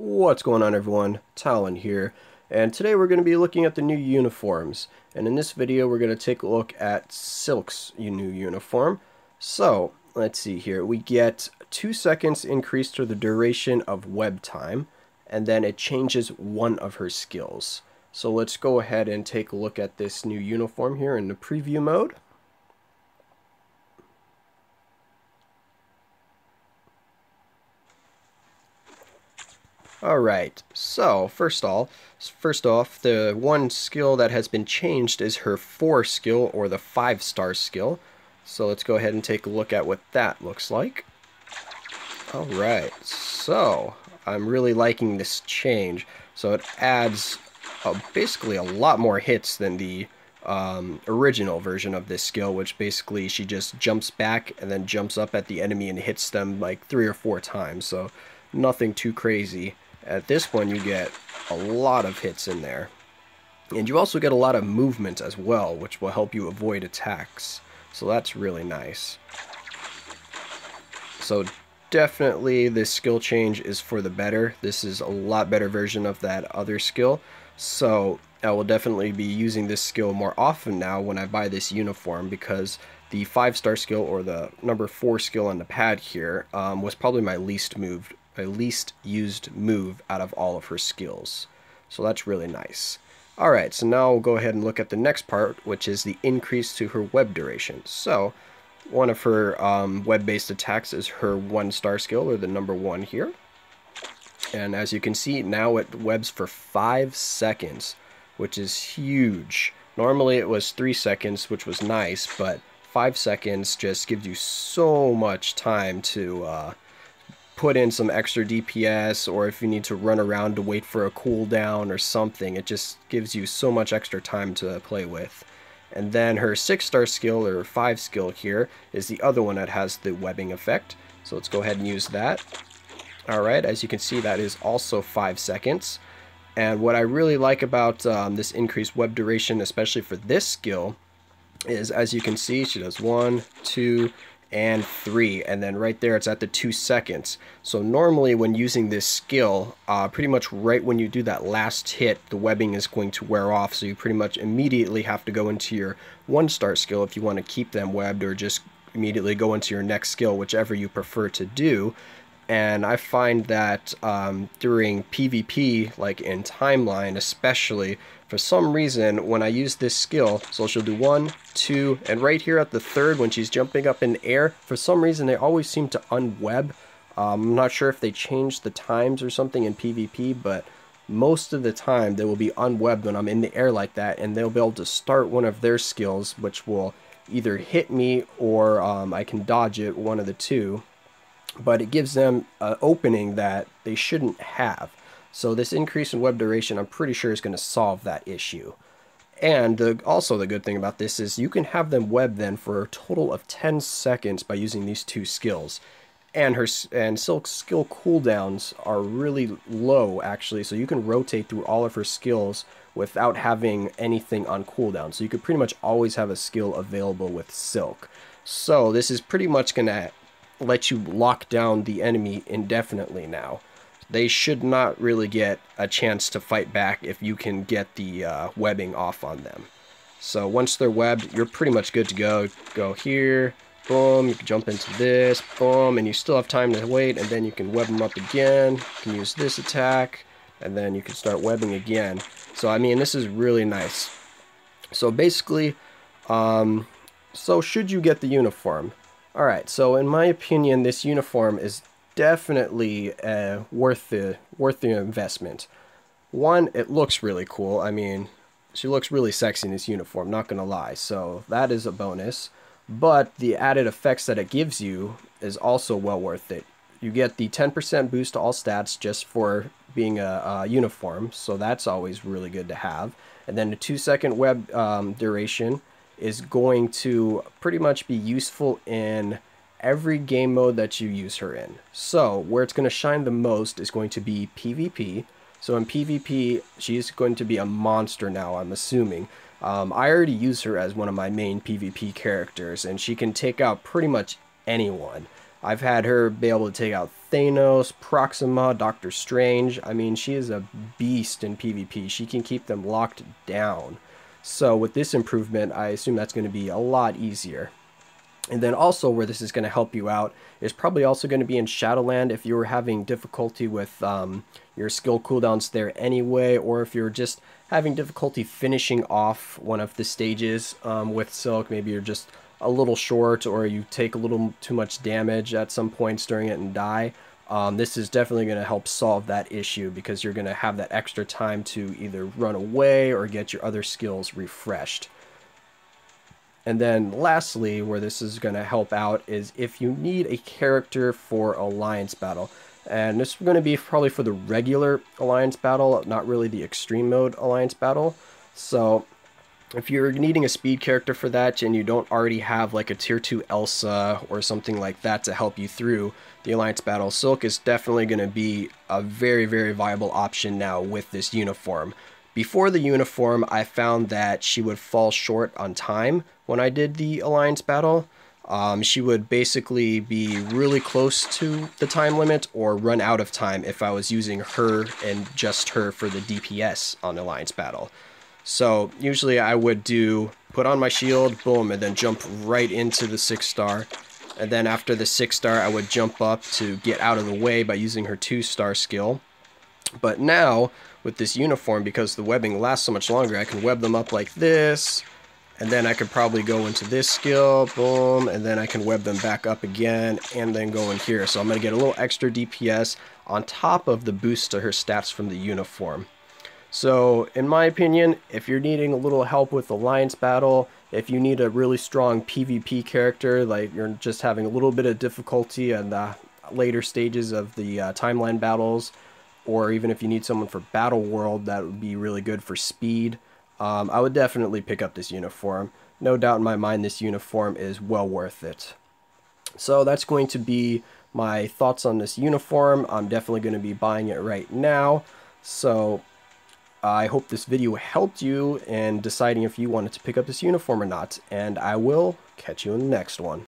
What's going on, everyone? Talon here, and today we're going to be looking at the new uniforms. And in this video we're going to take a look at Silk's new uniform. So let's see here, we get 2 seconds increase to the duration of web time, and then it changes one of her skills. So let's go ahead and take a look at this new uniform here in the preview mode. Alright, so first off, the one skill that has been changed is her 4 skill, or the 5-star skill. So let's go ahead and take a look at what that looks like. Alright, so I'm really liking this change. So it adds basically a lot more hits than the original version of this skill, which basically she just jumps back and then jumps up at the enemy and hits them like 3 or 4 times. So nothing too crazy. At this one, you get a lot of hits in there. And you also get a lot of movement as well, which will help you avoid attacks. So that's really nice. So definitely this skill change is for the better. This is a lot better version of that other skill. So I will definitely be using this skill more often now when I buy this uniform, because the 5-star skill, or the number 4 skill on the pad here, was probably my least used move out of all of her skills. So that's really nice. Alright, so now we'll go ahead and look at the next part, which is the increase to her web duration. So one of her web-based attacks is her 1-star skill, or the number 1 here. And as you can see, now it webs for 5 seconds, which is huge. Normally it was 3 seconds, which was nice, but 5 seconds just gives you so much time to put in some extra DPS, or if you need to run around to wait for a cooldown or something, it just gives you so much extra time to play with. And then her 6-star skill, or 5 skill here, is the other one that has the webbing effect. So let's go ahead and use that. Alright, as you can see, that is also 5 seconds. And what I really like about this increased web duration, especially for this skill, is, as you can see, she does 1, 2, and 3, and then right there it's at the 2 seconds. So normally when using this skill, pretty much right when you do that last hit, the webbing is going to wear off, so you pretty much immediately have to go into your 1-star skill if you want to keep them webbed, or just immediately go into your next skill, whichever you prefer to do. And I find that during PvP, like in Timeline especially, for some reason when I use this skill, so she'll do 1, 2, and right here at the 3rd when she's jumping up in the air, for some reason they always seem to unweb. I'm not sure if they changed the times or something in PvP, but most of the time they will be unwebbed when I'm in the air like that, and they'll be able to start one of their skills, which will either hit me or I can dodge it, one of the two. But it gives them an opening that they shouldn't have. So this increase in web duration, I'm pretty sure, is going to solve that issue. And also the good thing about this is you can have them web then for a total of 10 seconds by using these 2 skills. And Silk's skill cooldowns are really low, actually, so you can rotate through all of her skills without having anything on cooldown. So you could pretty much always have a skill available with Silk. So this is pretty much going to let you lock down the enemy indefinitely now. They should not really get a chance to fight back if you can get the webbing off on them. So once they're webbed, you're pretty much good to go. Go here, boom, you can jump into this, boom, and you still have time to wait, and then you can web them up again. You can use this attack, and then you can start webbing again. So I mean, this is really nice. So basically, so should you get the uniform? Alright, so in my opinion, this uniform is definitely worth the investment. One, it looks really cool. I mean, she looks really sexy in this uniform, not gonna lie, so that is a bonus. But the added effects that it gives you is also well worth it. You get the 10% boost to all stats just for being a uniform, so that's always really good to have. And then the 2-second web duration is going to pretty much be useful in every game mode that you use her in. So where it's going to shine the most is going to be PvP. So in PvP, she's going to be a monster now, I'm assuming. I already use her as one of my main PvP characters, and she can take out pretty much anyone. I've had her be able to take out Thanos, Proxima, Doctor Strange. I mean, she is a beast in PvP. She can keep them locked down. So with this improvement, I assume that's going to be a lot easier. And then also where this is going to help you out is probably also going to be in Shadowland if you were having difficulty with your skill cooldowns there anyway, or if you're just having difficulty finishing off one of the stages with Silk. Maybe you're just a little short, or you take a little too much damage at some points during it and die. This is definitely going to help solve that issue, because you're going to have that extra time to either run away or get your other skills refreshed. And then lastly, where this is going to help out is if you need a character for Alliance Battle. And this is going to be probably for the regular Alliance Battle, not really the Extreme Mode Alliance Battle. So if you're needing a speed character for that and you don't already have like a tier 2 Elsa or something like that to help you through the Alliance Battle, Silk is definitely going to be a very, very viable option now with this uniform. Before the uniform, I found that she would fall short on time when I did the Alliance Battle. She would basically be really close to the time limit or run out of time if I was using her and just her for the DPS on Alliance Battle. So usually I would put on my shield, boom, and then jump right into the 6-star. And then after the 6-star, I would jump up to get out of the way by using her 2-star skill. But now, with this uniform, because the webbing lasts so much longer, I can web them up like this, and then I could probably go into this skill, boom, and then I can web them back up again, and then go in here. So I'm going to get a little extra DPS on top of the boost to her stats from the uniform. So, in my opinion, if you're needing a little help with Alliance Battle, if you need a really strong PvP character, like you're just having a little bit of difficulty in the later stages of the timeline battles, or even if you need someone for Battle World, that would be really good for speed, I would definitely pick up this uniform. No doubt in my mind, this uniform is well worth it. So that's going to be my thoughts on this uniform. I'm definitely going to be buying it right now. So I hope this video helped you in deciding if you wanted to pick up this uniform or not, and I will catch you in the next one.